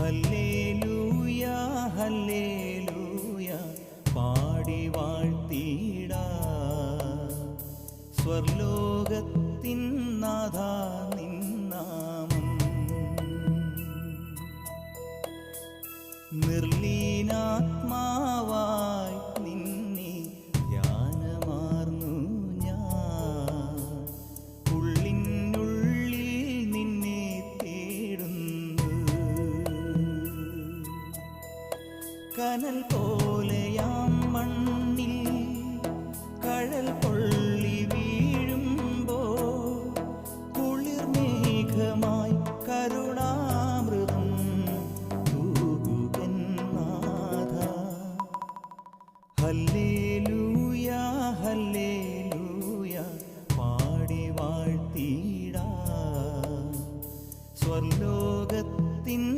Hallelujah hallelujah പാടി വാഴ്ത്തിടാം സ്വർലോകത്തിൻ നാഥാ നിൻ നാമം. നിർലീനാത്മാവായി നിന്നെ ധ്യാനമാർന്നു ഞാൻ, ഉള്ളിനുള്ളിൽ നിന്നെ തേടുന്നു. കനൽ പോലെയാം മണ്ണിൽ കഴൽ പൊള്ളി വീഴുമ്പോൾ കുളിർമേഘമായി കരുണാമൃതം തൂകുകൻ നാഥ. ഹല്ലേലൂയ ഹല്ലേലൂയ പാടി വാഴ്ത്തിടാം സ്വർലോകത്തിൻ